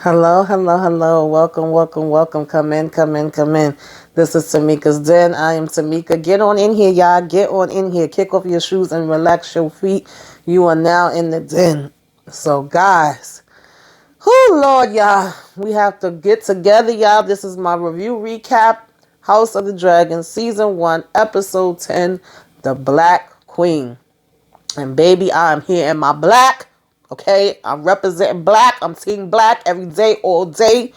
Hello, hello, hello. Welcome, welcome, welcome. Come in, come in, come in. This is Tamika's Den. I am Tamika. Get on in here, y'all. Get on in here. Kick off your shoes and relax your feet. You are now in the den. So, guys, Lord, y'all. We have to get together, y'all. This is my review recap. House of the Dragon, Season 1, Episode 10, The Black Queen. And baby, I am here in my black. Okay, I'm representing black. I'm team black every day, all day.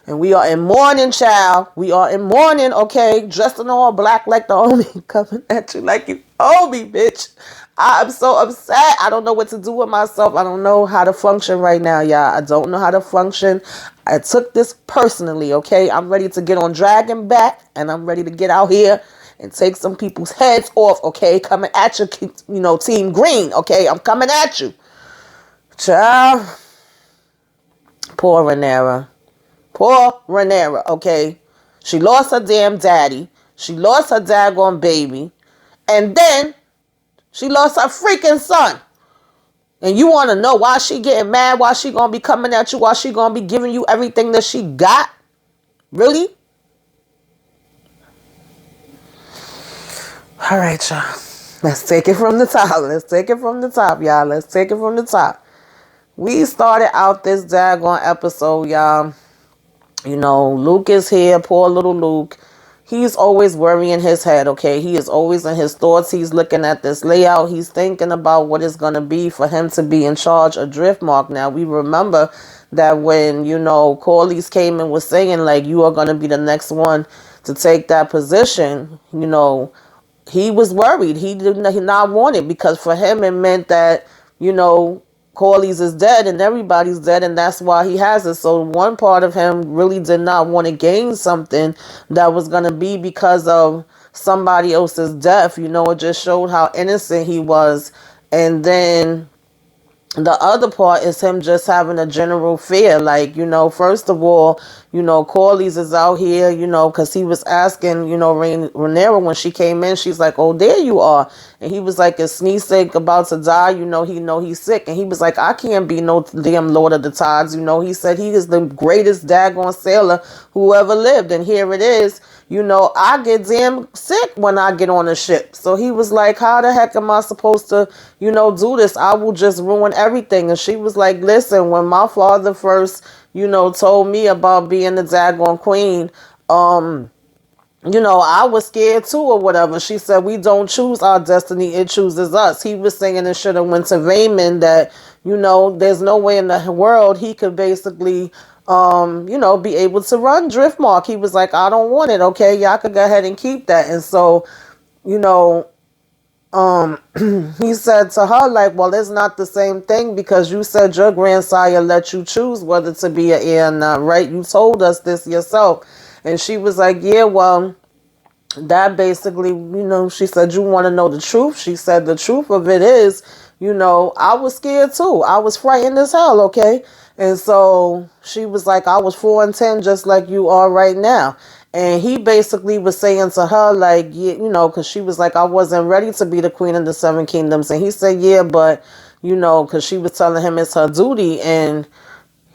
And we are in mourning, child. We are in mourning, okay? Dressed in all black like the homie. Coming at you like you owe me, bitch. I'm so upset. I don't know what to do with myself. I don't know how to function right now, y'all. I don't know how to function. I took this personally, okay? I'm ready to get on Dragon back. And I'm ready to get out here and take some people's heads off, okay? Coming at you, Team Green, okay? I'm coming at you. Child. Poor Rhaenyra. Poor Rhaenyra, okay? She lost her damn daddy. She lost her daggone baby. And then she lost her freaking son. And you want to know why she getting mad? Why she going to be coming at you? Why she going to be giving you everything that she got? Really? All right, y'all. Let's take it from the top. Let's take it from the top, y'all. Let's take it from the top. We started out this daggone episode, y'all. Luke is here. Poor little Luke. He's always worrying his head, okay? He is always in his thoughts. He's looking at this layout. He's thinking about what it's going to be for him to be in charge of Driftmark. Now, we remember that when, Corlys came and was saying, like, you are going to be the next one to take that position, he was worried. He did not want it because for him it meant that, Corlys is dead and everybody's dead, and that's why he has it. So one part of him really did not want to gain something that was going to be because of somebody else's death. It just showed how innocent he was. And then the other part is him just having a general fear. Like, first of all, Corlys is out here, because he was asking, Rhaenyra when she came in, she's like, oh, there you are. And he was like, is Sneesake about to die? He's sick. And he was like, I can't be no damn Lord of the Tides. He said he is the greatest daggone sailor who ever lived. And here it is. I get damn sick when I get on a ship. So he was like, how the heck am I supposed to, do this? I will just ruin everything. And she was like, listen, when my father first, told me about being the daggone queen, I was scared too or whatever. She said, we don't choose our destiny. It chooses us. He was saying it should have went to Vaemond that, there's no way in the world he could basically be able to run Driftmark. He was like, I don't want it. Okay, y'all could go ahead and keep that. And so, he said to her, like, well, it's not the same thing because you said your grandsire let you choose whether to be an heir or not, right? You told us this yourself. And she was like, yeah, well, that basically, she said, you want to know the truth? She said, the truth of it is, I was scared too. I was frightened as hell, okay? And so she was like, I was 4 and 10 just like you are right now. And he basically was saying to her, like, yeah, because she was like, I wasn't ready to be the queen of the 7 kingdoms. And he said, yeah, but, because she was telling him it's her duty. And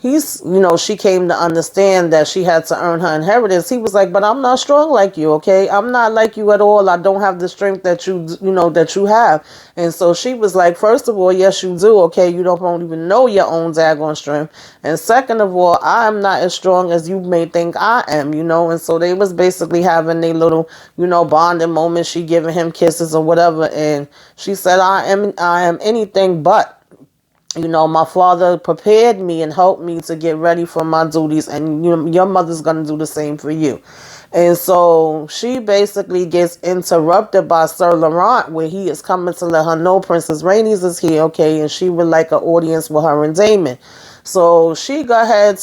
she came to understand that she had to earn her inheritance. He was like, but I'm not strong like you, okay? I'm not like you at all. I don't have the strength that that you have. And so she was like, first of all, yes, you do, okay? You don't even know your own daggone strength. And second of all, I'm not as strong as you may think I am, And so they was basically having their little, bonding moment. She giving him kisses or whatever. And she said, I am anything but. My father prepared me and helped me to get ready for my duties, and your mother's going to do the same for you. And so she basically gets interrupted by Sir Laurent, where he is coming to let her know Princess Rhaenys is here, okay, and she would like an audience with her and Daemon. So she go ahead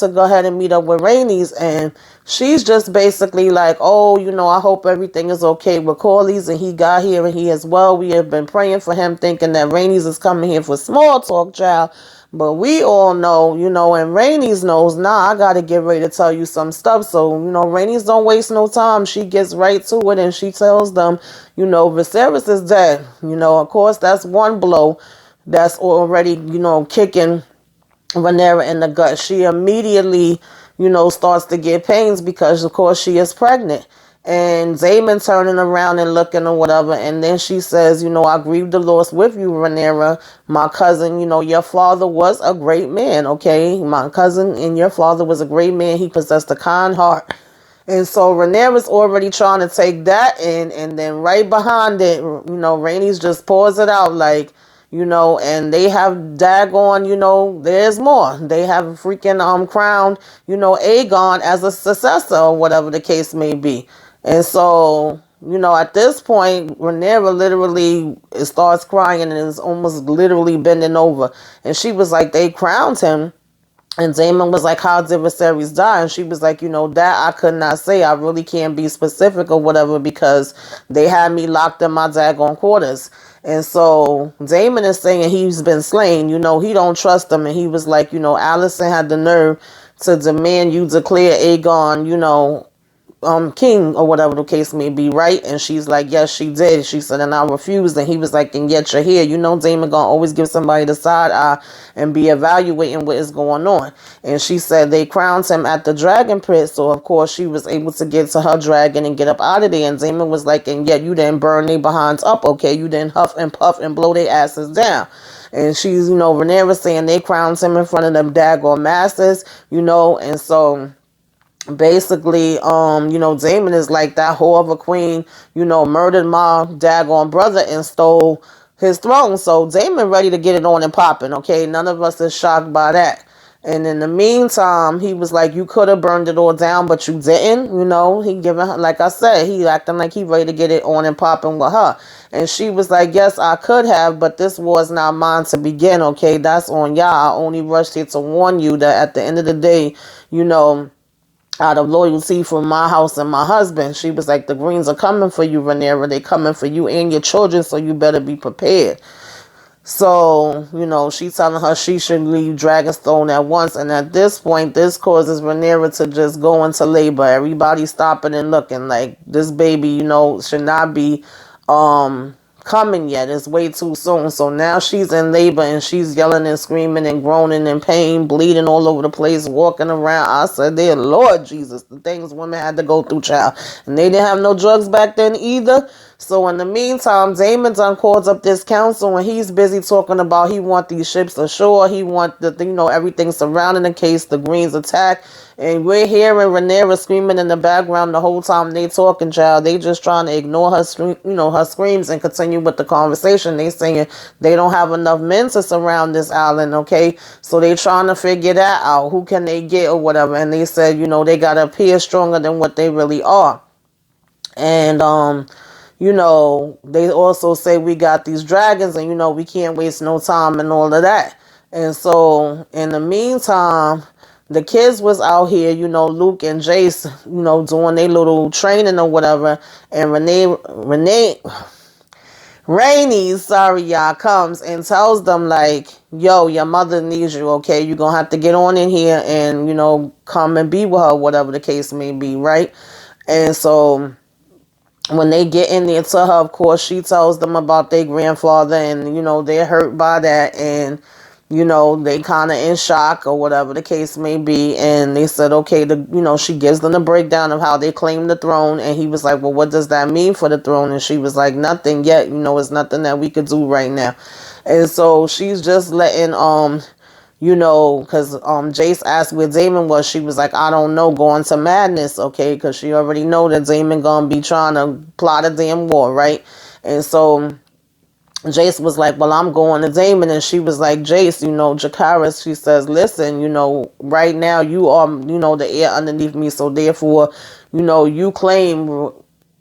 and meet up with Rhaenys, and she's just basically like, oh, I hope everything is okay with Corlys, and he got here and he as well. We have been praying for him, thinking that Rhaenys is coming here for small talk, child. But we all know, and Rhaenys knows, I got to get ready to tell you some stuff. So, Rhaenys don't waste no time. She gets right to it and she tells them, Viserys is dead. Of course, that's one blow that's already, kicking Rhaenyra in the gut. She immediately, starts to get pains because, of course, she is pregnant. And Daemon turning around and looking or whatever. And then she says, I grieve the loss with you, Rhaenyra. My cousin, your father was a great man, okay? My cousin and your father was a great man. He possessed a kind heart. And so Rhaenyra's already trying to take that in, and then right behind it, Rhaenys just pours it out like, and they have daggone, there's more. They have freaking crowned, Aegon as a successor or whatever the case may be. And so, at this point, Rhaenyra literally starts crying and is almost literally bending over. And she was like, they crowned him. And Daemon was like, how did Viserys die? And she was like, that I could not say. I really can't be specific or whatever because they had me locked in my daggone quarters. And so Daemon is saying he's been slain. He don't trust them. And he was like, Alicent had the nerve to demand you declare Aegon, king or whatever the case may be, right? And she's like, yes, she did. She said, and I refused. And he was like, and yet you're here. Daemon gonna always give somebody the side eye and be evaluating what is going on. And she said they crowned him at the dragon pit. So of course she was able to get to her dragon and get up out of there. And Daemon was like, and yet you didn't burn their behinds up, okay? You didn't huff and puff and blow their asses down. And she's, Rhaenyra saying they crowned him in front of them daggone masses, and so basically, Daemon is like that whore of a queen, murdered my daggone brother and stole his throne. So Daemon ready to get it on and popping, okay? None of us is shocked by that. And in the meantime, he was like, you could have burned it all down, but you didn't, he giving her, like I said, he acting like he ready to get it on and popping with her. And she was like, yes, I could have, but this war is not mine to begin, okay? That's on y'all. I only rushed here to warn you that at the end of the day, out of loyalty for my house and my husband. She was like, the Greens are coming for you, Rhaenyra. They coming for you and your children, so you better be prepared. So, she telling her she should leave Dragonstone at once. And at this point, this causes Rhaenyra to just go into labor. Everybody stopping and looking like this baby, should not be coming yet. It's way too soon. So now she's in labor and she's yelling and screaming and groaning in pain, bleeding all over the place, walking around. I said, dear Lord Jesus, the things women had to go through, child. And they didn't have no drugs back then either. So in the meantime, Daemon done calls up this council and he's busy talking about he want these ships ashore. He want the everything surrounding the case, the Greens attack. And we're hearing Rhaenyra screaming in the background the whole time they talking, child. They just trying to ignore her, her screams and continue with the conversation. They saying they don't have enough men to surround this island, okay? So they trying to figure that out. Who can they get or whatever? And they said, they got to appear stronger than what they really are. And, they also say we got these dragons and, we can't waste no time and all of that. And so in the meantime, the kids was out here, Luke and Jace, doing their little training or whatever. And Rhaenys, sorry, y'all, comes and tells them like, yo, your mother needs you, okay? You're going to have to get on in here and, come and be with her, whatever the case may be, right? And so when they get in there to her, of course, she tells them about their grandfather and, they're hurt by that and, they kind of in shock or whatever the case may be. And they said, okay, she gives them the breakdown of how they claimed the throne. And he was like, well, what does that mean for the throne? And she was like, nothing yet. It's nothing that we could do right now. And so she's just letting, because Jace asked where Daemon was. She was like, I don't know, going to madness, okay? Because she already know that Daemon gonna be trying to plot a damn war, right? And so Jace was like, well, I'm going to Daemon. And she was like, Jace, Jacaerys, she says, listen, right now you are, the air underneath me. So therefore, you claim,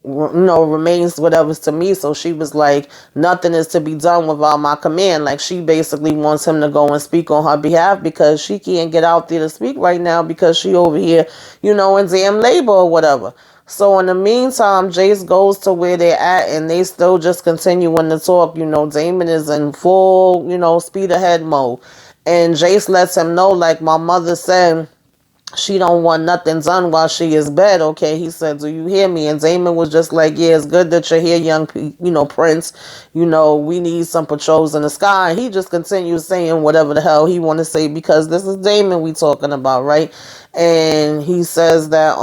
remains whatever's to me. So she was like, nothing is to be done without my command. Like she basically wants him to go and speak on her behalf because she can't get out there to speak right now because she over here, in damn labor or whatever. So in the meantime, Jace goes to where they're at and they still just continuing to talk. Daemon is in full, speed ahead mode. And Jace lets him know, like my mother said, she don't want nothing done while she is bed. Okay, he said, do you hear me? And Damon was just like, yeah, it's good that you're here, prince. We need some patrols in the sky. And he just continues saying whatever the hell he want to say, because this is Damon we talking about, right? And he says that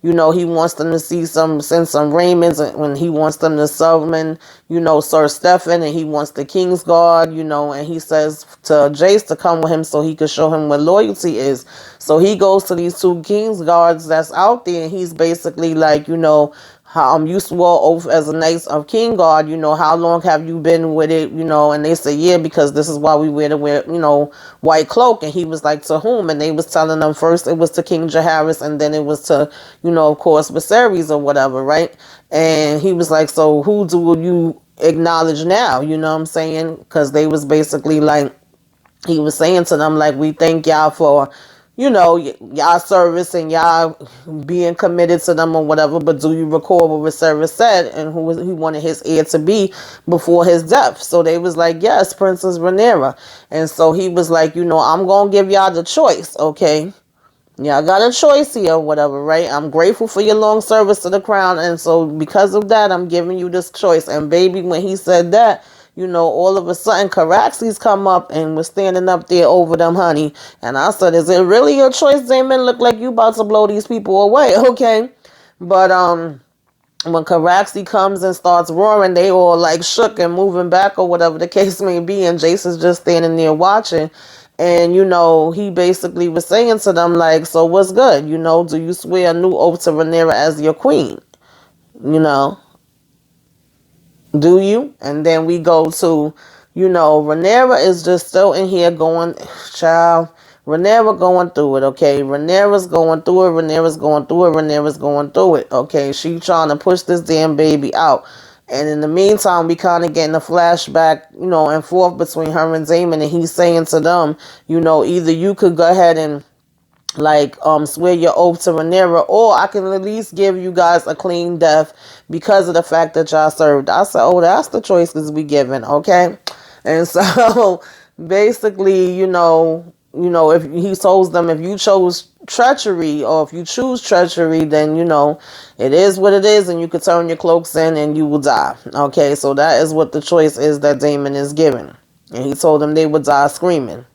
he wants them to send some Raymonds, when he wants them to summon, Sir Stephen, and he wants the King's Guard, and he says to Jace to come with him so he could show him what loyalty is. So he goes to these two King's Guards that's out there, and he's basically like, how you swore oath as a Knight of King Guard, how long have you been with it, and they say, yeah, because this is why we wear white cloak. And he was like, to whom? And they was telling them first it was to King Jaharis, and then it was to, of course, Viserys or whatever, right? And he was like, so who do you acknowledge now? You know what I'm saying? Because they was basically like, he was saying to them, like, we thank y'all for, y'all service and y'all being committed to them or whatever, but do you recall what Viserys said and who he wanted his heir to be before his death? So they was like, yes, Princess Rhaenyra. And so he was like, I'm going to give y'all the choice, okay? Y'all got a choice here or whatever, right? I'm grateful for your long service to the crown, and so because of that, I'm giving you this choice. And baby, when he said that, all of a sudden, Caraxes come up and was standing up there over them, honey. And I said, is it really your choice, Damon? Look like you about to blow these people away, okay? But, when Caraxes comes and starts roaring, they all like shook and moving back or whatever the case may be. And Jason's just standing there watching. And, he basically was saying to them, like, so what's good? Do you swear a new oath to Rhaenyra as your queen? Do you? And then we go to, Rhaenyra is just still in here going, child, Rhaenyra going through it, okay? Rhaenyra's going through it, Rhaenyra's going through it, Rhaenyra's going through it, okay? She trying to push this damn baby out. And in the meantime, we kind of getting a flashback, and forth between her and Daemon, and he's saying to them, either you could go ahead and swear your oath to Rhaenyra, or I can at least give you guys a clean death because of the fact that y'all served. I said, oh, that's the choices we given, okay? And so basically, if he told them, if you chose treachery, or if you choose treachery, then it is what it is, and you could turn your cloaks in and you will die. Okay, so that is what the choice is that Daemon is given, and he told them they would die screaming.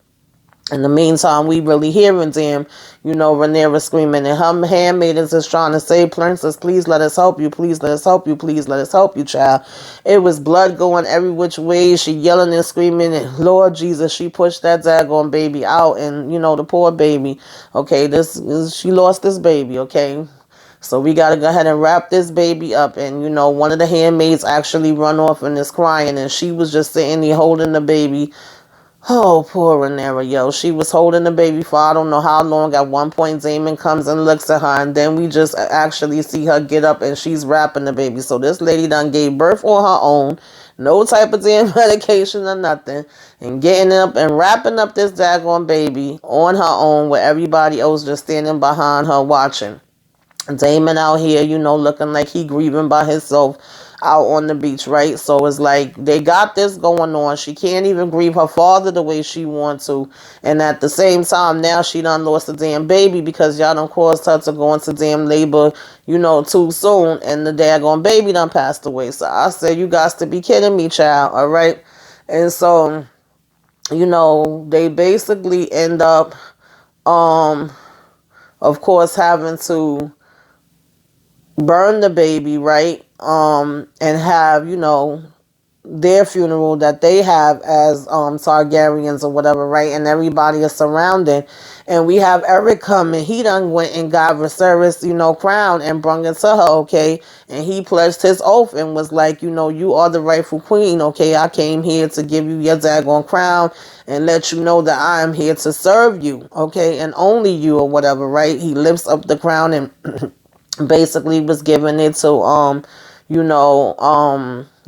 In the meantime, we really hearing them, Rhaenyra screaming, and her handmaidens is trying to say, Princess, please let us help you, please let us help you, please let us help you, child. It was blood going every which way. She yelling and screaming, and Lord Jesus, she pushed that daggone baby out, and, the poor baby, okay, she lost this baby, okay? So we got to go ahead and wrap this baby up. And, one of the handmaids actually run off and is crying, and she was just sitting there holding the baby. Oh, poor Rhaenyra, yo. She was holding the baby for I don't know how long. At one point, Daemon comes and looks at her, and then we just actually see her get up, and she's wrapping the baby. So this lady done gave birth on her own. No type of damn medication or nothing. And getting up and wrapping up this daggone baby on her own, with everybody else just standing behind her watching. Daemon out here, looking like he grieving by himself out on the beach, right? So it's like they got this going on. She can't even grieve her father the way she wants to. And at the same time, now she done lost a damn baby because y'all done caused her to go into damn labor, too soon. And the daggone baby done passed away. So I said, you got to be kidding me, child. All right. And so, they basically end up, of course, having to burn the baby, right? And have, their funeral that they have as Targaryens or whatever, right? And everybody is surrounded. And we have Eric come, and he done went and got Viserys, crown and brung it to her, okay? And he pledged his oath and was like, you are the rightful queen, okay? I came here to give you your daggone crown and let you know that I am here to serve you, okay? And only you or whatever, right? He lifts up the crown and basically was giving it to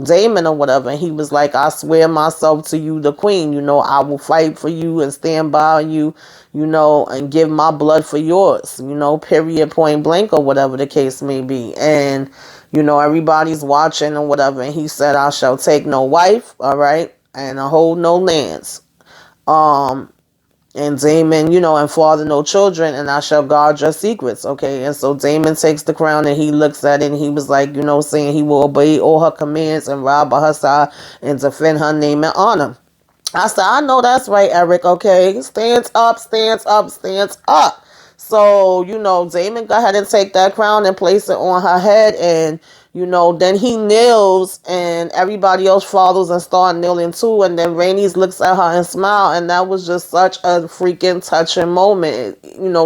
Daemon or whatever, and he was like, I swear myself to you, the queen, I will fight for you and stand by you, and give my blood for yours, period, point blank, or whatever the case may be. And everybody's watching or whatever, and he said, I shall take no wife, all right, and I hold no lands. And Damon, and father no children, and I shall guard your secrets. Okay. And so Damon takes the crown and he looks at it and he was like, saying he will obey all her commands and ride by her side and defend her name and honor. I said, I know that's right, Eric. Okay. Stands up, stands up, stands up. So, Damon go ahead and take that crown and place it on her head. And, then he kneels and everybody else follows and start kneeling too. And then Rhaenys looks at her and smile. And that was just such a freaking touching moment,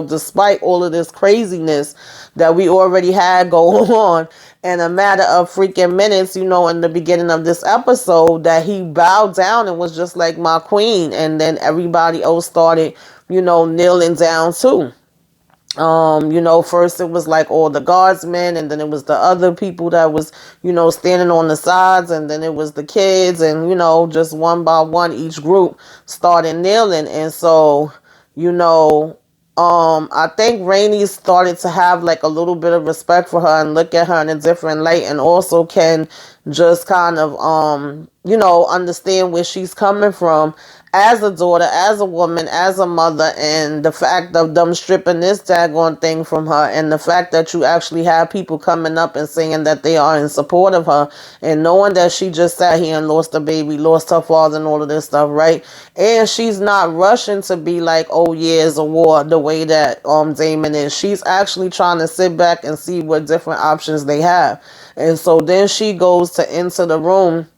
despite all of this craziness that we already had going on. In a matter of freaking minutes, in the beginning of this episode, that he bowed down and was just like, my queen. And then everybody else started, kneeling down too. First it was like all the guardsmen, and then it was the other people that was, standing on the sides, and then it was the kids, and, just one by one, each group started kneeling. And so, I think Rhaenys started to have like a little bit of respect for her and look at her in a different light, and also can just kind of, understand where she's coming from as a daughter, as a woman, as a mother, and the fact of them stripping this daggone thing from her, and the fact that you actually have people coming up and saying that they are in support of her, and knowing that she just sat here and lost a baby, lost her father, and all of this stuff, right? And she's not rushing to be like, oh yeah, it's a war, the way that Damon is. She's actually trying to sit back and see what different options they have. And so then she goes to enter the room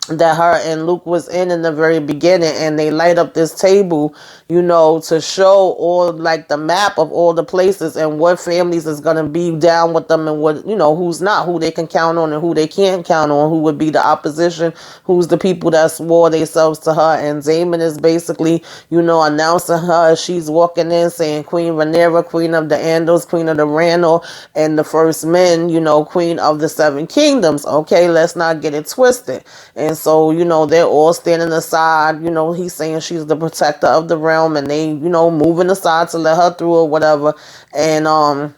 that her and Luke was in the very beginning, and they light up this table, to show all like the map of all the places and what families is going to be down with them, and what, who's not, who they can count on and who they can't count on, who would be the opposition, who's the people that swore themselves to her. And Damon is basically, announcing her as she's walking in, saying Queen Rhaenyra, Queen of the Andals, Queen of the Randall, and the First Men, Queen of the Seven Kingdoms. Okay, let's not get it twisted. And so, they're all standing aside. He's saying she's the protector of the realm, and they, moving aside to let her through or whatever. And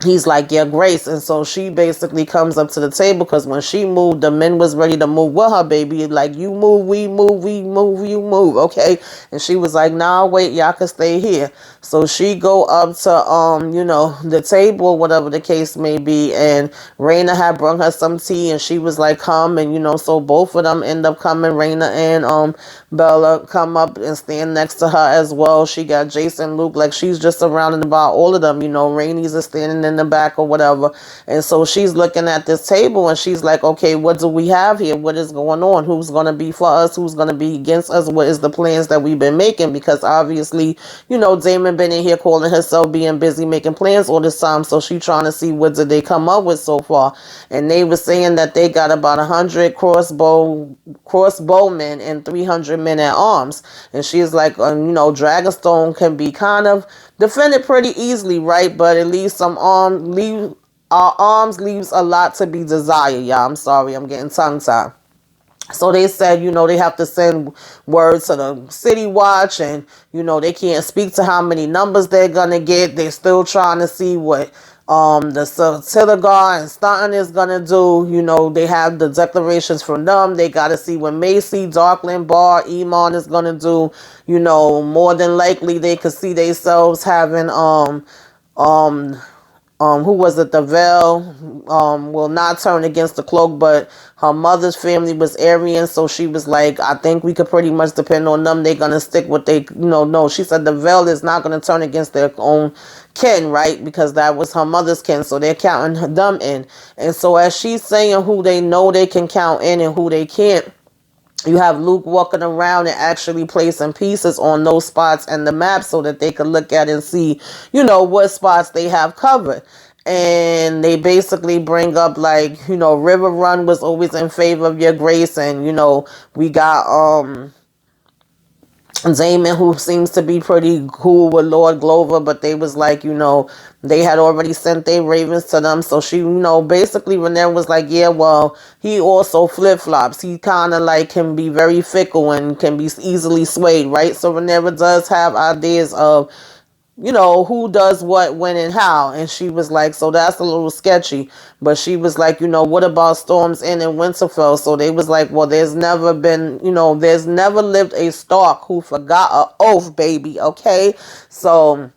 he's like, yeah, Grace. And so she basically comes up to the table, because when she moved, the men was ready to move with her, baby. Like, you move, we move, we move, you move, okay? And she was like, nah, wait, y'all can stay here. So she go up to, the table, or whatever the case may be, and Rhaena had brought her some tea, and she was like, come, and, so both of them end up coming. Rhaena and Bella come up and stand next to her as well. She got Jason, Luke, like she's just surrounded by all of them, Rhaenys is standing in the back or whatever. And so she's looking at this table and she's like, okay, what do we have here? What is going on? Who's going to be for us? Who's going to be against us? What is the plans that we've been making? Because obviously, Damon been in here calling herself being busy making plans all this time. So she trying to see what did they come up with so far. And they were saying that they got about 100 crossbowmen and 300 men at arms. And she's like, Dragonstone can be kind of defended pretty easily, right? But at least our arms leaves a lot to be desired, y'all. I'm sorry, I'm getting tongue tied. So they said, they have to send words to the city watch, and, they can't speak to how many numbers they're going to get. They're still trying to see what the Tilgar and Staunton is going to do. They have the declarations from them. They got to see what Macy, Darkland, Bar, Emon is going to do. More than likely they could see themselves having, who was it? The Veil will not turn against the Cloak, but her mother's family was Aryan, so she was like, I think we could pretty much depend on them. They're gonna stick what they, no. She said the Veil is not gonna turn against their own kin, right? Because that was her mother's kin, so they're counting them in. And so as she's saying who they know they can count in and who they can't, you have Luke walking around and actually placing pieces on those spots and the map so that they can look at and see, what spots they have covered. And they basically bring up like, River Run was always in favor of your Grace. And, we got Damon, who seems to be pretty cool with Lord Glover, but they was like, they had already sent their ravens to them. So she, basically Rhaenyra was like, yeah, well, he also flip-flops. He kind of like can be very fickle and can be easily swayed, right? So Rhaenyra does have ideas of, who does what, when, and how. And she was like, so that's a little sketchy. But she was like, what about Storm's End and Winterfell? So they was like, well, there's never been, there's never lived a Stark who forgot a oath, baby. Okay. So,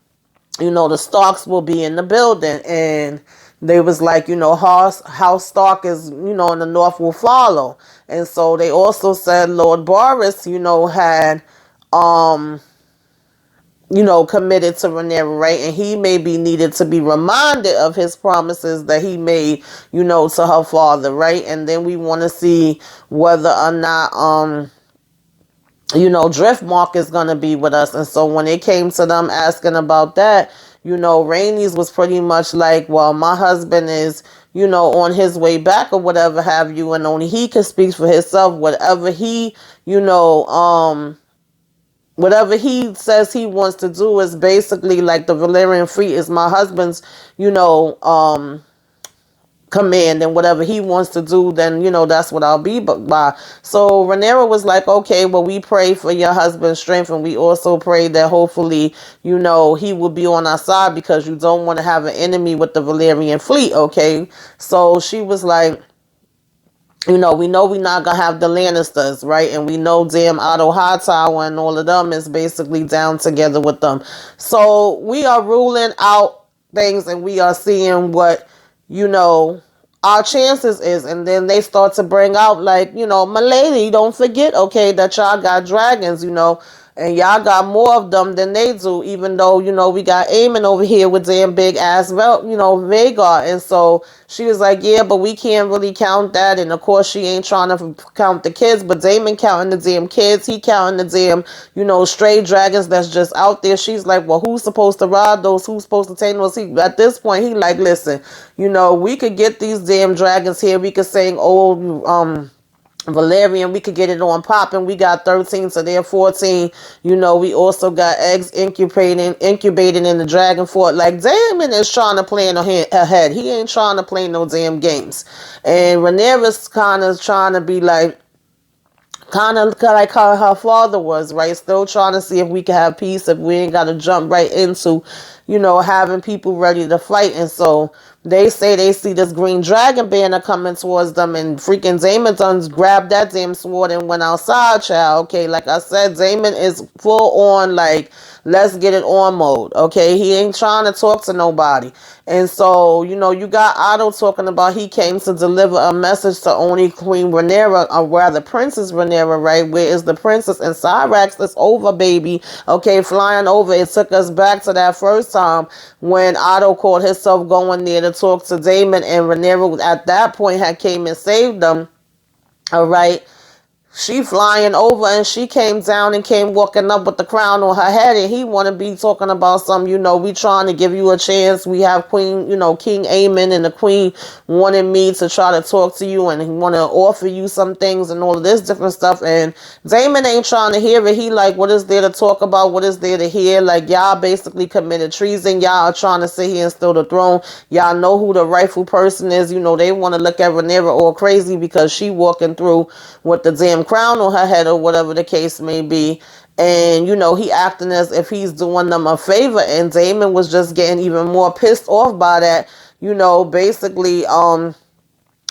the Starks will be in the building. And they was like, House Stark is, in the North will follow. And so they also said Lord Boris, had, committed to Rhaenyra, right? And he may be needed to be reminded of his promises that he made, to her father, right? And then we want to see whether or not, Driftmark is going to be with us. And so when it came to them asking about that, Rhaenys was pretty much like, well, my husband is, on his way back or whatever have you, and only he can speak for himself. Whatever he, whatever he says he wants to do is basically like the Valyrian fleet is my husband's, command, and whatever he wants to do, then, that's what I'll be by. So Rhaenyra was like, okay, well, we pray for your husband's strength, and we also pray that hopefully, he will be on our side, because you don't want to have an enemy with the Valyrian fleet, okay? So she was like, we know we're not going to have the Lannisters, right? And we know damn Otto Hightower and all of them is basically down together with them. So we are ruling out things, and we are seeing what, our chances is. And then they start to bring out like, my lady, don't forget, okay, that y'all got dragons, and y'all got more of them than they do, even though, we got Aemon over here with damn big ass, Vhagar. And so she was like, yeah, but we can't really count that. And of course, she ain't trying to count the kids, but Daemon counting the damn kids. He counting the damn, stray dragons that's just out there. She's like, well, who's supposed to ride those? Who's supposed to tame those? At this point, he like, listen, we could get these damn dragons here. We could sing old, Valerian, we could get it on popping. We got 13, so they're 14. We also got eggs incubating in the dragon fort. Like, Daemon is trying to plan ahead. He ain't trying to play no damn games. And Rhaenyra's kind of trying to be like like how her father was, right? Still trying to see if we can have peace, if we ain't got to jump right into, having people ready to fight. And so they say they see this green dragon banner coming towards them, and freaking Daemon done grabbed that damn sword and went outside, child. Okay, like I said, Daemon is full on like, let's get it on mode. Okay, he ain't trying to talk to nobody. And so, you got Otto talking about he came to deliver a message to only Queen Rhaenyra, or rather Princess Rhaenyra, right? Where is the princess? And Cyrax is over, baby. Okay, flying over. It took us back to that first time when Otto called himself going there to talk to Daemon, and Rhaenyra at that point had came and saved them. All right. She flying over, and she came down and came walking up with the crown on her head, and he want to be talking about some, we trying to give you a chance. We have Queen, King Aemon, and the Queen wanted me to try to talk to you, and he want to offer you some things and all of this different stuff. And Daemon ain't trying to hear it. He like, what is there to talk about? What is there to hear? Like, y'all basically committed treason. Y'all are trying to sit here and steal the throne. Y'all know who the rightful person is. They want to look at Rhaenyra all crazy because she walking through with the damn crown on her head or whatever the case may be. And he acting as if he's doing them a favor, and Daemon was just getting even more pissed off by that, basically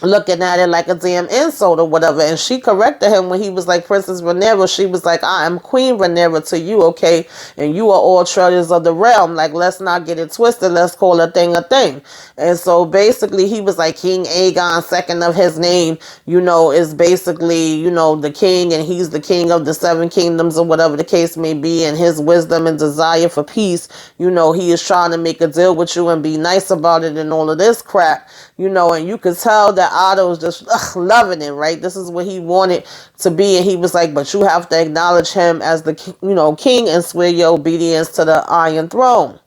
looking at it like a damn insult or whatever. And she corrected him when he was like, Princess Rhaenyra, she was like, I am Queen Rhaenyra to you, okay? And you are all treasures of the realm. Like, let's not get it twisted. Let's call a thing a thing. And so basically he was like, King Aegon, second of his name, is basically, the king, and he's the king of the seven kingdoms or whatever the case may be. And his wisdom and desire for peace, he is trying to make a deal with you and be nice about it and all of this crap, and you could tell that Otto's just loving it, right? This is what he wanted to be. And he was like, but you have to acknowledge him as the, king, and swear your obedience to the Iron Throne.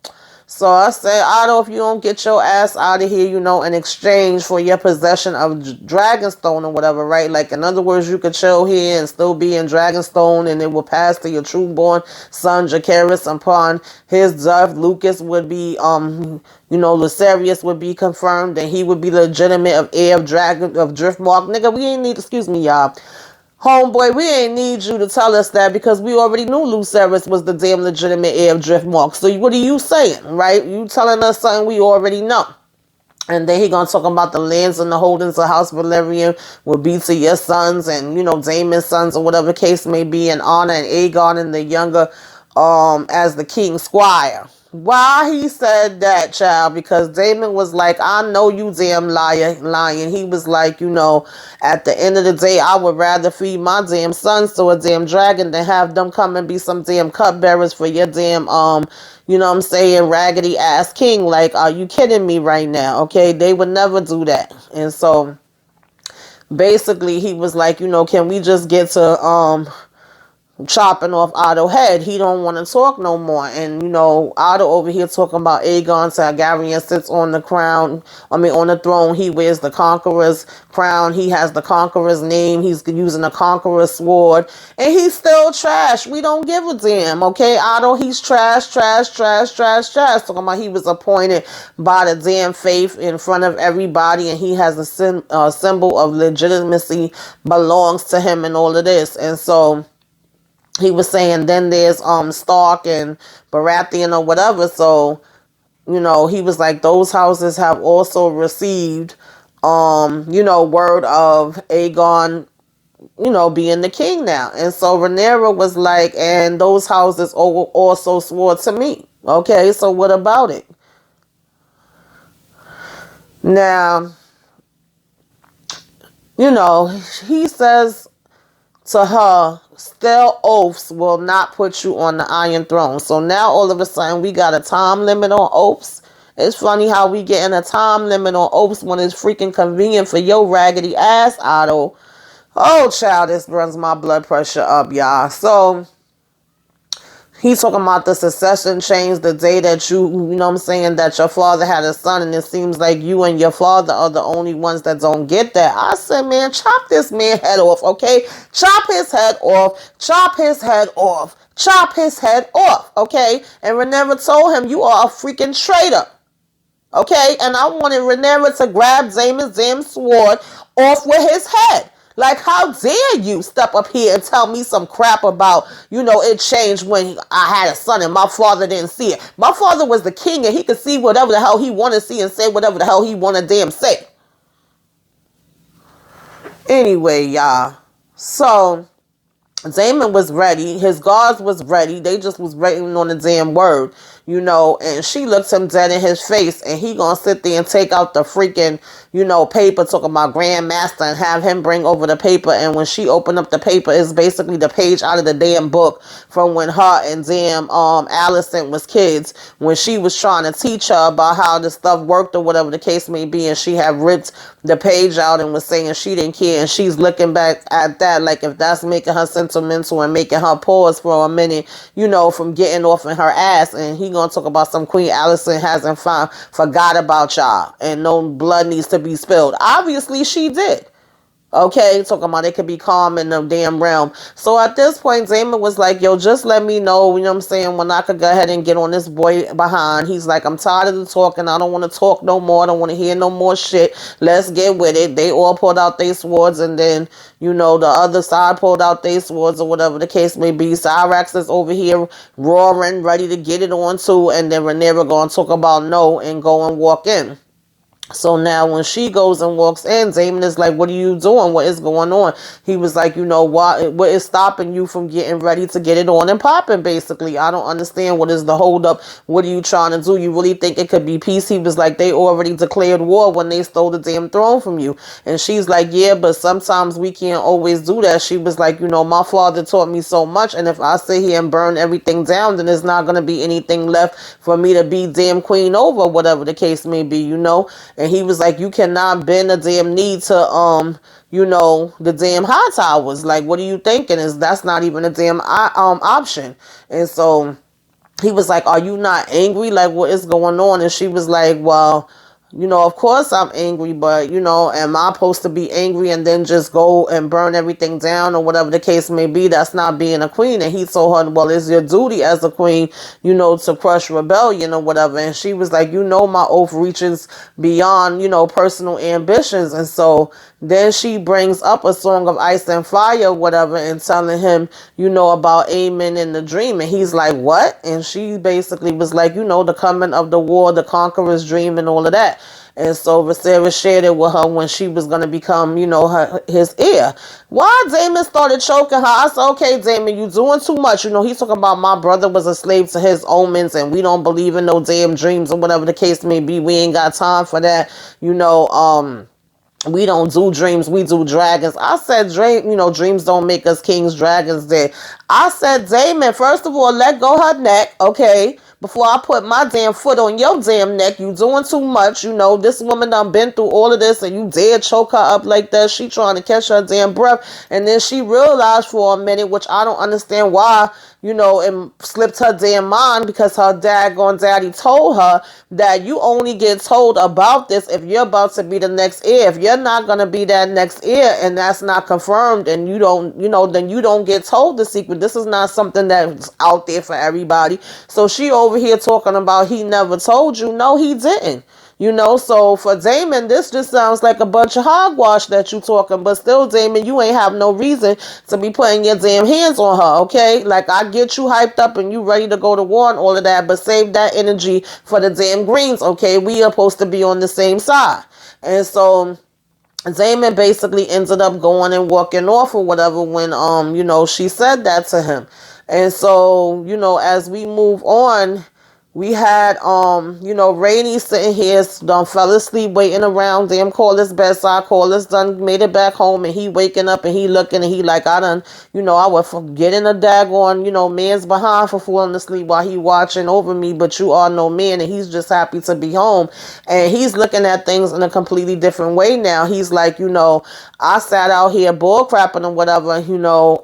So I said, Otto, if you don't get your ass out of here, in exchange for your possession of Dragonstone or whatever, right? Like, in other words, you could chill here and still be in Dragonstone, and it will pass to your true-born son, Jacaerys. Upon his death, Lucas would be, Lucerys would be confirmed, and he would be legitimate heir of Driftmark. Nigga, we ain't need, excuse me, y'all. Homeboy, we ain't need you to tell us that because we already knew Lucerys was the damn legitimate heir of Driftmark. So what are you saying, right? You telling us something we already know. And then he gonna talk about the lands and the holdings of House Valyrian will be to your sons and, Daemon's sons or whatever the case may be, and Anna and Aegon and the younger as the king's squire. Why he said that, child? Because Daemon was like, I know you damn lying. He was like, at the end of the day, I would rather feed my damn sons to a damn dragon than have them come and be some damn cupbearers for your damn, raggedy ass king. Like, are you kidding me right now? Okay, they would never do that. And so basically he was like, can we just get to chopping off Otto's head? He don't want to talk no more. And Otto over here talking about Aegon Targaryen sits on the on the throne. He wears the conqueror's crown. He has the conqueror's name. He's using a conqueror's sword, and he's still trash. We don't give a damn. Okay, Otto, he's trash. Talking about he was appointed by the damn faith in front of everybody, and he has a symbol of legitimacy belongs to him and all of this. And so he was saying then there's Stark and Baratheon or whatever. So, he was like, those houses have also received, word of Aegon, being the king now. And so Rhaenyra was like, and those houses also swore to me. Okay, so what about it? Now, he says to her, still oaths will not put you on the Iron Throne. So now all of a sudden we got a time limit on oaths. It's funny how we getting a time limit on oaths when it's freaking convenient for your raggedy ass, Otto. Oh, child, this runs my blood pressure up, y'all. So he's talking about the succession change the day that that your father had a son, and it seems like you and your father are the only ones that don't get that. I said, man, chop this man head off, okay? Chop his head off. Chop his head off. Chop his head off, okay? And Rhaenyra told him, you are a freaking traitor, okay? And I wanted Rhaenyra to grab Daemon's damn sword off with his head. Like, how dare you step up here and tell me some crap about, it changed when I had a son and my father didn't see it. My father was the king and he could see whatever the hell he wanted to see and say whatever the hell he wanted to damn say. Anyway, y'all. So Daemon was ready. His guards was ready. They just was waiting on the damn word, and she looked him dead in his face, and he gonna sit there and take out the freaking, paper, talking about Grandmaster, and have him bring over the paper. And when she opened up the paper, it's basically the page out of the damn book from when her and damn Alicent was kids, when she was trying to teach her about how the stuff worked or whatever the case may be, and she had ripped the page out and was saying she didn't care. And she's looking back at that like, if that's making her sentimental and making her pause for a minute, from getting off in her ass. And he gonna talk about some Queen Alicent hasn't forgot about y'all and no blood needs to be spilled. Obviously she did. Okay, talking about it could be calm in the damn realm. So at this point, Daemon was like, yo, just let me know, when I could go ahead and get on this boy behind. He's like, I'm tired of the talking. I don't want to talk no more. I don't want to hear no more shit. Let's get with it. They all pulled out their swords, and then, the other side pulled out their swords or whatever the case may be. Cyrax is over here roaring, ready to get it on too, and then Rhaenyra gonna talk about no and go and walk in. So now when she goes and walks in, Daemon is like, what are you doing? What is going on? He was like, what is stopping you from getting ready to get it on and popping, basically? I don't understand. What is the hold up? What are you trying to do? You really think it could be peace? He was like, they already declared war when they stole the damn throne from you. And she's like, yeah, but sometimes we can't always do that. She was like, my father taught me so much, and if I sit here and burn everything down, then there's not going to be anything left for me to be damn queen over, whatever the case may be, And he was like, you cannot bend a damn knee to, the damn high towers. Like, what are you thinking? That's not even a damn option. And so he was like, are you not angry? Like, what is going on? And she was like, well, of course I'm angry, but, am I supposed to be angry and then just go and burn everything down or whatever the case may be? That's not being a queen. And he told her, well, it's your duty as a queen, to crush rebellion or whatever. And she was like, my oath reaches beyond, personal ambitions. And so then she brings up a song of ice and fire or whatever and telling him, about Amen in the dream. And he's like, what? And she basically was like, the coming of the war, the conqueror's dream and all of that. And so Viserys shared it with her when she was going to become, his heir. Why Daemon started choking her? I said, okay, Daemon, you doing too much. He's talking about my brother was a slave to his omens and we don't believe in no damn dreams or whatever the case may be. We ain't got time for that. We don't do dreams, we do dragons. I said, dreams don't make us kings, dragons did. I said, Daemon, first of all, let go her neck, okay? Before I put my damn foot on your damn neck. You doing too much. This woman done been through all of this and you dare choke her up like that. She trying to catch her damn breath. And then she realized for a minute, which I don't understand why, it slipped her damn mind, because her daggone daddy told her that you only get told about this if you're about to be the next heir. If you're not going to be that next heir and that's not confirmed and you don't, then you don't get told the secret. This is not something that's out there for everybody. So she over here talking about he never told you. No, he didn't. So for Daemon, this just sounds like a bunch of hogwash that you talking. But still, Daemon, you ain't have no reason to be putting your damn hands on her, okay? Like, I get you hyped up and you ready to go to war and all of that, but save that energy for the damn greens, okay? We are supposed to be on the same side. And so Daemon basically ended up going and walking off or whatever when, she said that to him. And so, as we move on, we had, Rainey sitting here, fell asleep, waiting around. Damn, Corlys bedside. Corlys done made it back home, and he waking up, and he looking, and he like, I done, I would get in a daggone, man's behind for falling asleep while he watching over me, but you are no man, and he's just happy to be home. And he's looking at things in a completely different way now. He's like, I sat out here bull crapping or whatever,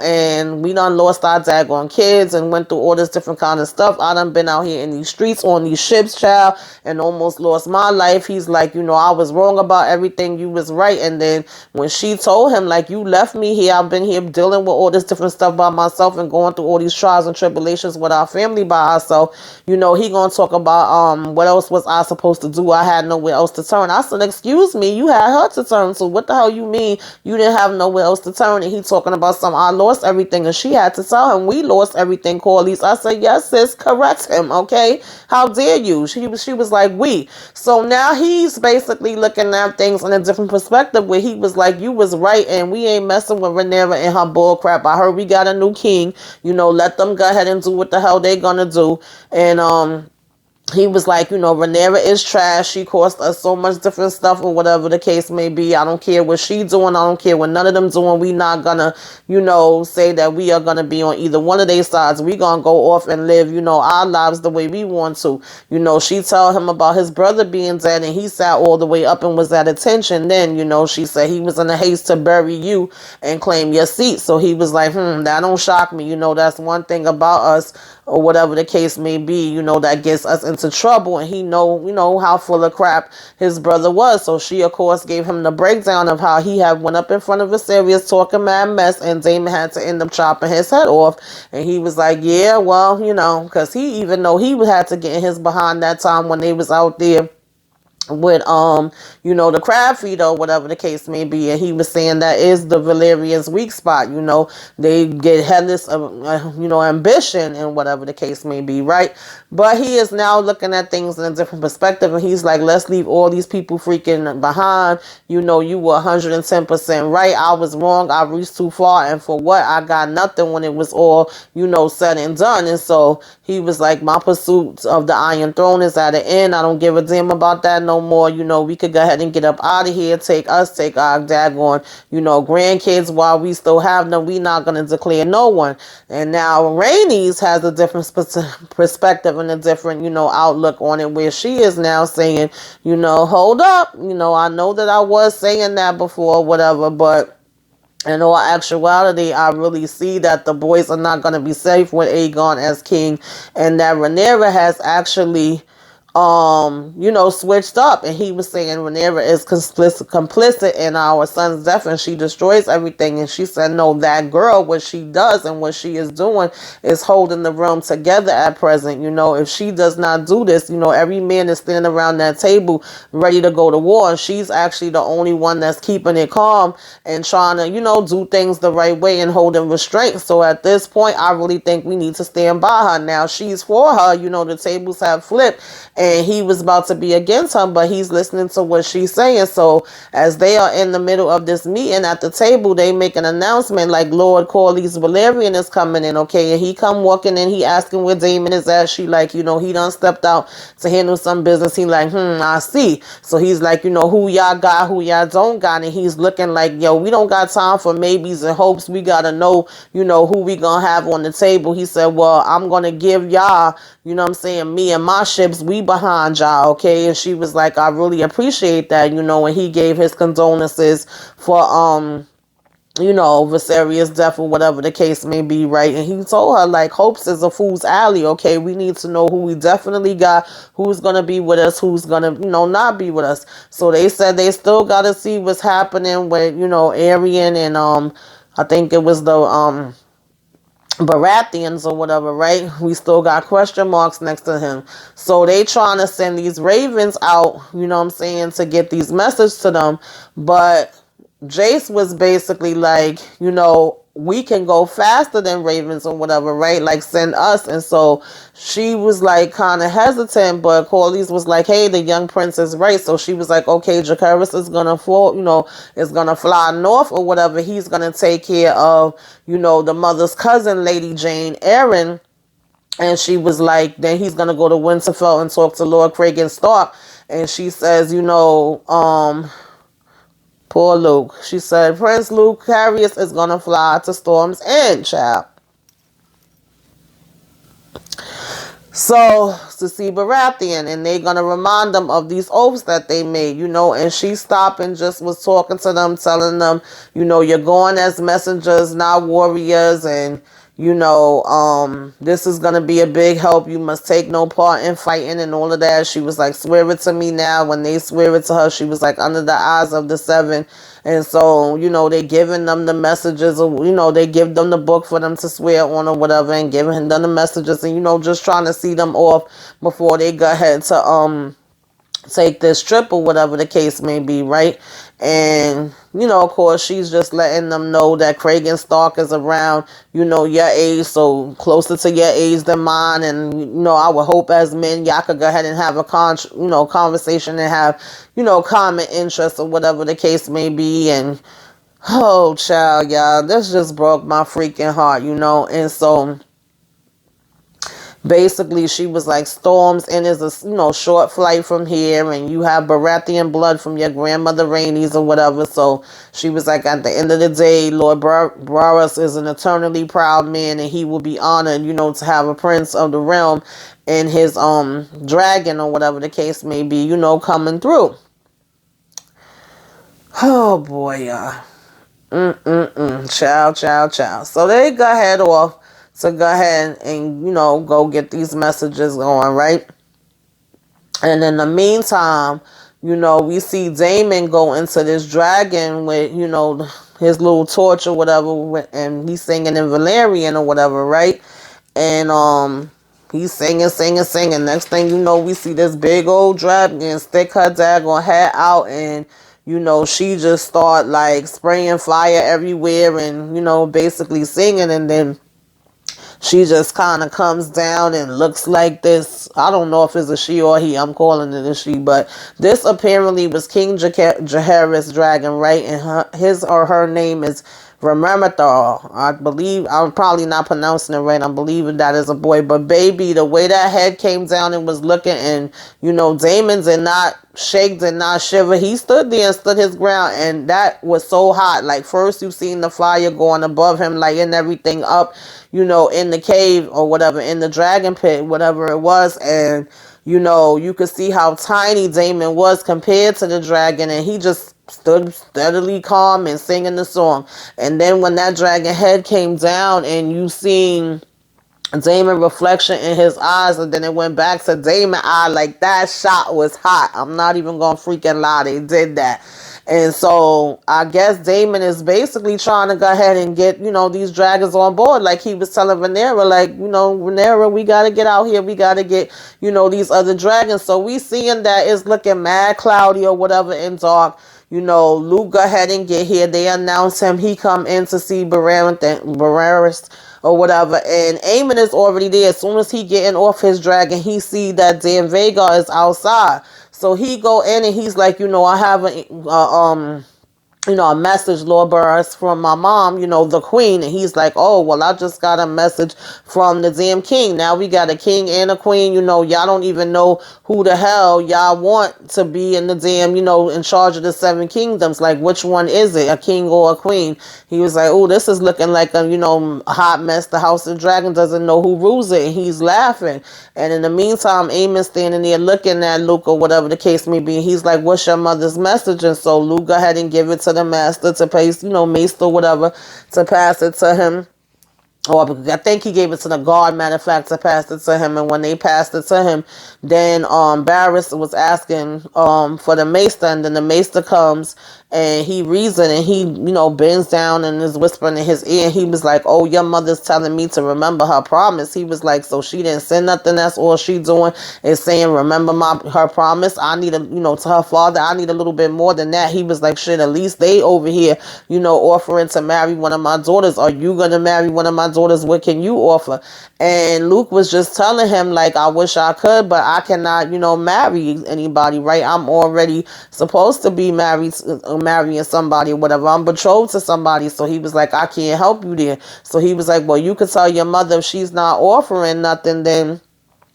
and we done lost our daggone kids and went through all this different kind of stuff. I done been out here in these streets on these ships, child, and almost lost my life. He's like, I was wrong about everything, you was right. And then when she told him, like, you left me here, I've been here dealing with all this different stuff by myself and going through all these trials and tribulations with our family by ourselves, he gonna talk about what else was I supposed to do? I had nowhere else to turn. I said, excuse me, you had her to turn to. What the hell you mean you didn't have nowhere else to turn? And he talking about I lost everything. And she had to tell him, we lost everything, Corlys. I said, yes, sis, correct him, okay? How dare you? She was like, we. So now he's basically looking at things in a different perspective, where he was like, you was right, and we ain't messing with Rhaenyra and her bull crap. I heard we got a new king. Let them go ahead and do what the hell they gonna do. And he was like, Rhaenyra is trash. She cost us so much different stuff or whatever the case may be. I don't care what she doing. I don't care what none of them doing. We not gonna, say that we are gonna be on either one of their sides. We gonna go off and live, our lives the way we want to. She told him about his brother being dead, and he sat all the way up and was at attention. Then, she said he was in a haste to bury you and claim your seat. So he was like, that don't shock me. That's one thing about us, or whatever the case may be, that gets us into trouble. And he know how full of crap his brother was. So she, of course, gave him the breakdown of how he had went up in front of Viserys talking mad mess, and Daemon had to end up chopping his head off. And he was like, yeah, well, because he, even though he had to get in his behind that time when they was out there with the crab feeder or whatever the case may be, and he was saying that is the Valyrians' weak spot. They get headless ambition and whatever the case may be, right? But he is now looking at things in a different perspective, and he's like, let's leave all these people freaking behind. You were 110% right. I was wrong. I reached too far, and for what? I got nothing when it was all said and done. And so he was like, my pursuit of the Iron Throne is at an end. I don't give a damn about that no more. We could go ahead and get up out of here. Take our daggone, grandkids while we still have them. We not going to declare no one. And now Rhaenys has a different perspective and a different, outlook on it, where she is now saying, hold up. I know that I was saying that before, whatever, but in all actuality, I really see that the boys are not going to be safe with Aegon as king, and that Rhaenyra has actually switched up, and he was saying Rhaenyra is complicit in our son's death, and she destroys everything. And she said, no, that girl, what she does and what she is doing is holding the realm together at present. If she does not do this, every man is standing around that table ready to go to war, and she's actually the only one that's keeping it calm and trying to, do things the right way and holding restraint. So at this point, I really think we need to stand by her. Now, she's for her, the tables have flipped, and he was about to be against her, but he's listening to what she's saying. So as they are in the middle of this meeting at the table, they make an announcement like Lord Corlys Valyrian is coming in, okay? And he come walking in, he asking where Daemon is at. She like, he done stepped out to handle some business. He like, I see. So he's like, who y'all got, who y'all don't got. And he's looking like, yo, we don't got time for maybes and hopes. We got to know, who we gonna have on the table. He said, well, I'm gonna give y'all, me and my ships, we behind y'all, okay? And she was like, I really appreciate that, and he gave his condolences for Viserys' death or whatever the case may be, right? And he told her, like, hopes is a fool's alley, okay? We need to know who we definitely got, who's gonna be with us, who's gonna, not be with us. So they said they still gotta see what's happening with, Aryan and I think it was the Baratheons or whatever, right? We still got question marks next to him. So they trying to send these ravens out, to get these messages to them. But Jace was basically like, we can go faster than ravens or whatever, right? Like, send us. And so she was like kind of hesitant, but Corlys was like, hey, the young prince is right. So she was like, okay, Jacaerys is gonna fall, is gonna fly north or whatever. He's gonna take care of, the mother's cousin, Lady Jane Eyre. And she was like, then he's gonna go to Winterfell and talk to Lord Cragen Stark. And she says, poor Luke. She said, Prince Luke Carius is going to fly to Storm's End, child. So, to see Baratheon, and they're going to remind them of these oaths that they made, and she stopped and just was talking to them, telling them, you're going as messengers, not warriors, and this is going to be a big help. You must take no part in fighting and all of that. She was like, swear it to me now. When they swear it to her, she was like, under the eyes of the seven. And so, they giving them the messages, or, they give them the book for them to swear on or whatever, and giving them the messages, and, just trying to see them off before they go ahead to, take this trip or whatever the case may be, right? And, of course, she's just letting them know that Cragen Stark is around, your age, so closer to your age than mine. And, I would hope as men, y'all could go ahead and have a conversation and have, common interests or whatever the case may be. And, oh, child, y'all, this just broke my freaking heart, and so basically, she was like, Storm's End is a, short flight from here, and you have Baratheon blood from your grandmother Rhaenys or whatever. So she was like, at the end of the day, Lord Varys is an eternally proud man, and he will be honored, to have a prince of the realm and his dragon or whatever the case may be, coming through. Oh boy, y'all. Child. So they go ahead off to go ahead and, go get these messages going, right? And in the meantime, we see Daemon go into this dragon with, his little torch or whatever, and he's singing in Valyrian or whatever, right? And he's singing. Next thing you know, we see this big old dragon stick her daggone hat out, and she just start like spraying fire everywhere and, basically singing. And then she just kind of comes down and looks like this. I don't know if it's a she or he. I'm calling it a she. But this apparently was King Jacaerys' dragon, right? And his or her name is Rememethor. I believe, I'm probably not pronouncing it right. I'm believing that is a boy. But baby, the way that head came down and was looking, and, Daemon did not shake, did not shiver. He stood there and stood his ground. And that was so hot. Like, first you seen the fire going above him, lighting everything up, in the cave or whatever, in the dragon pit, whatever it was. And, you could see how tiny Daemon was compared to the dragon. And he just stood steadily calm and singing the song. And then when that dragon head came down and you seen, Damon reflection in his eyes, and then it went back to Damon eye. Like, that shot was hot. I'm not even gonna freaking lie, they did that. And so I guess Damon is basically trying to go ahead and get, these dragons on board. Like he was telling Rhaenyra, like, Rhaenyra, we got to get out here. We got to get, these other dragons. So we seeing that it's looking mad cloudy or whatever and dark. Luke go ahead and get here. They announce him. He come in to see Barraris or whatever. And Aemon is already there. As soon as he getting off his dragon, he see that damn Vhagar is outside. So he go in and he's like, I have a message, Lord Burris, from my mom, the queen. And he's like, oh, well, I just got a message from the damn king. Now we got a king and a queen. Y'all don't even know who the hell y'all want to be in the damn, in charge of the 7 kingdoms. Like, which one is it, a king or a queen? He was like, oh, this is looking like a hot mess. The House of Dragon doesn't know who rules it. And he's laughing. And in the meantime, Aemon's standing there looking at Luke or whatever the case may be. And he's like, what's your mother's message? And so Luke go ahead and give it to the master to pace, mace or whatever, to pass it to him. Or I think he gave it to the guard, matter of fact, to pass it to him. And when they passed it to him, then Barris was asking for the maester, and then the maester comes and he reads it, and he, bends down and is whispering in his ear. And he was like, oh, your mother's telling me to remember her promise. He was like, so she didn't say nothing. That's all she doing is saying, remember her promise. I need to her father, I need a little bit more than that. He was like, shit, at least they over here, offering to marry one of my daughters. Are you going to marry one of my daughters? What can you offer? And Luke was just telling him, like, I wish I could, but I cannot, marry anybody, right? I'm already supposed to be marrying somebody or whatever. I'm betrothed to somebody. So he was like, I can't help you there. So he was like, well, you could tell your mother if she's not offering nothing, then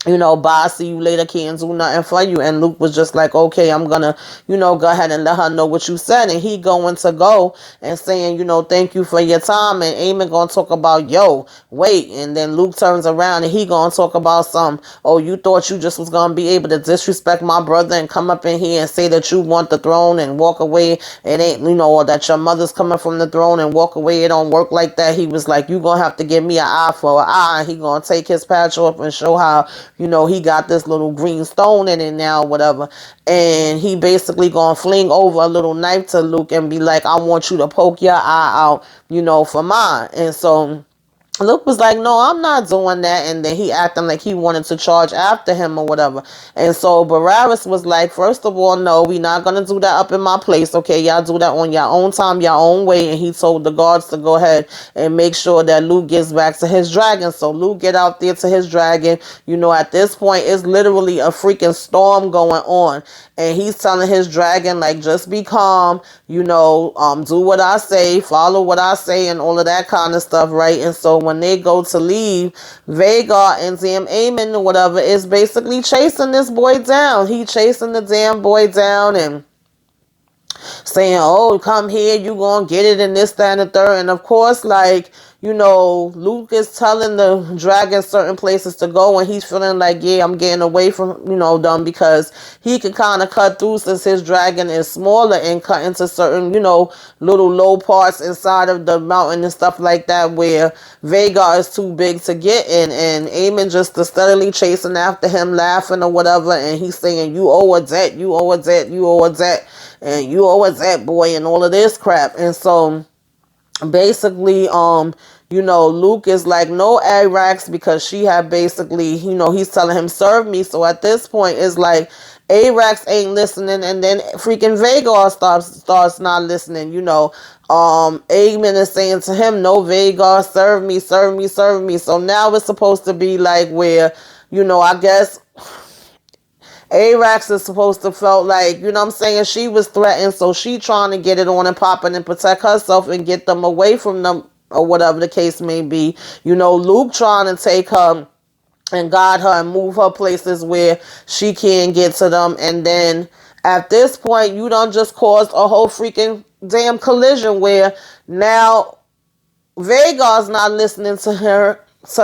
bye, see you later, can't do nothing for you. And Luke was just like, okay, I'm gonna, go ahead and let her know what you said. And he going to go and saying, thank you for your time. And Aemon gonna talk about, yo, wait. And then Luke turns around and he gonna talk about oh, you thought you just was gonna be able to disrespect my brother and come up in here and say that you want the throne and walk away. It ain't, or that your mother's coming from the throne and walk away. It don't work like that. He was like, you gonna have to give me an eye for an eye. And he gonna take his patch off and show how, he got this little green stone in it now, whatever. And he basically gonna fling over a little knife to Luke and be like, I want you to poke your eye out, for mine. And so Luke was like, no, I'm not doing that. And then he acting like he wanted to charge after him or whatever. And so Barraris was like, first of all, no, we're not going to do that up in my place. Okay, y'all do that on your own time, your own way. And he told the guards to go ahead and make sure that Luke gets back to his dragon. So Luke get out there to his dragon. At this point, it's literally a freaking storm going on. And he's telling his dragon, like, just be calm, do what I say, follow what I say, and all of that kind of stuff, right? And so when they go to leave, Vhagar and damn Aemon or whatever is basically chasing this boy down. He chasing the damn boy down and saying, oh, come here, you gonna get it, and this, that, and the third. And of course, like, Luke is telling the dragon certain places to go, and he's feeling like, yeah, I'm getting away from, them, because he can kind of cut through since his dragon is smaller and cut into certain, little low parts inside of the mountain and stuff like that where Vhagar is too big to get in. And Aemon just steadily chasing after him, laughing or whatever, and he's saying, you owe a debt, you owe a debt, you owe a debt, and you owe a debt, boy, and all of this crap. And so basically, Luke is like, no Arax, because she had basically, he's telling him, serve me. So at this point, it's like, Arax ain't listening, and then freaking Vhagar starts not listening, Aemon is saying to him, no, Vhagar, serve me, serve me, serve me. So now it's supposed to be like where, I guess Arax is supposed to felt like, she was threatened, so she trying to get it on and popping and protect herself and get them away from them or whatever the case may be. Luke trying to take her and guide her and move her places where she can get to them. And then at this point, you done just caused a whole freaking damn collision where now Vhagar's not listening to her, to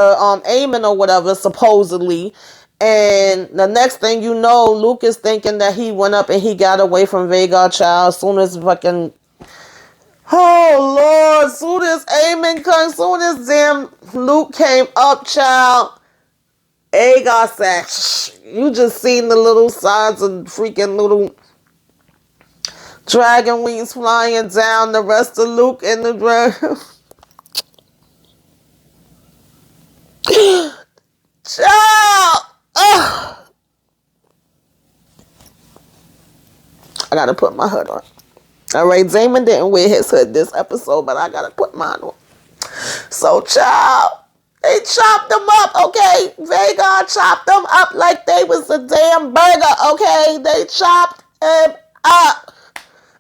Aemon or whatever, supposedly. And the next thing you know, Luke is thinking that he went up and he got away from Vhagar, child. As soon as fucking, oh as soon as Aemon came, as soon as damn Luke came up, child, Aegon said, shh, you just seen the little signs of freaking little dragon wings flying down. The rest of Luke and the dragon. Child! Ugh. I gotta put my hood on. Alright, Daemon didn't wear his hood this episode, but I gotta put mine on. So, child, they chopped them up, okay? Vhagar chopped them up like they was a damn burger, okay? They chopped him up.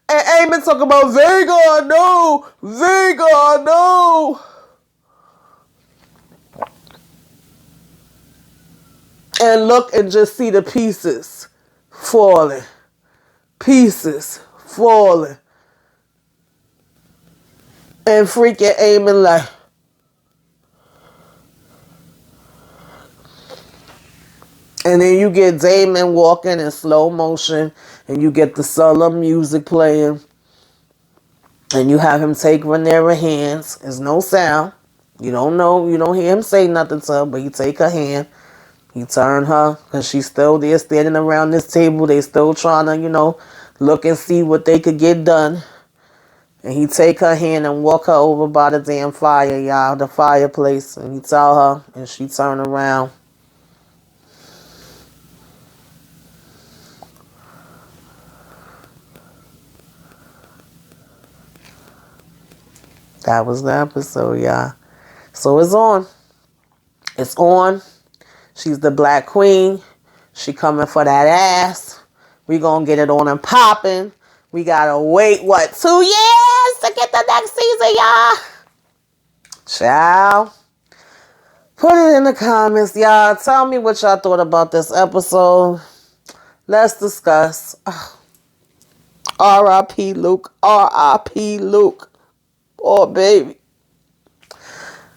And Aemon talking about Vhagar, no! Vhagar, no! And look and just see the pieces falling. Pieces falling. And freaking Aemon like. And then you get Daemon walking in slow motion. And you get the solemn music playing. And you have him take Rhaenyra's hands. There's no sound. You don't know. You don't hear him say nothing to her. But you take her hand. He turned her. Because she's still there standing around this table. They still trying to, look and see what they could get done. And he take her hand and walk her over by the damn fire, y'all. The fireplace. And he tell her. And she turn around. That was the episode, y'all. So it's on. It's on. She's the Black Queen. She coming for that ass. We gonna get it on and popping. We gotta wait, 2 years to get the next season, y'all? Ciao. Put it in the comments, y'all. Tell me what y'all thought about this episode. Let's discuss. R.I.P. Luke. R.I.P. Luke. Oh, baby.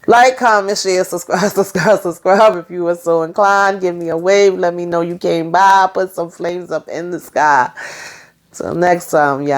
Like, comment, share, subscribe if you were so inclined. Give me a wave. Let me know you came by. Put some flames up in the sky. Till next time, y'all.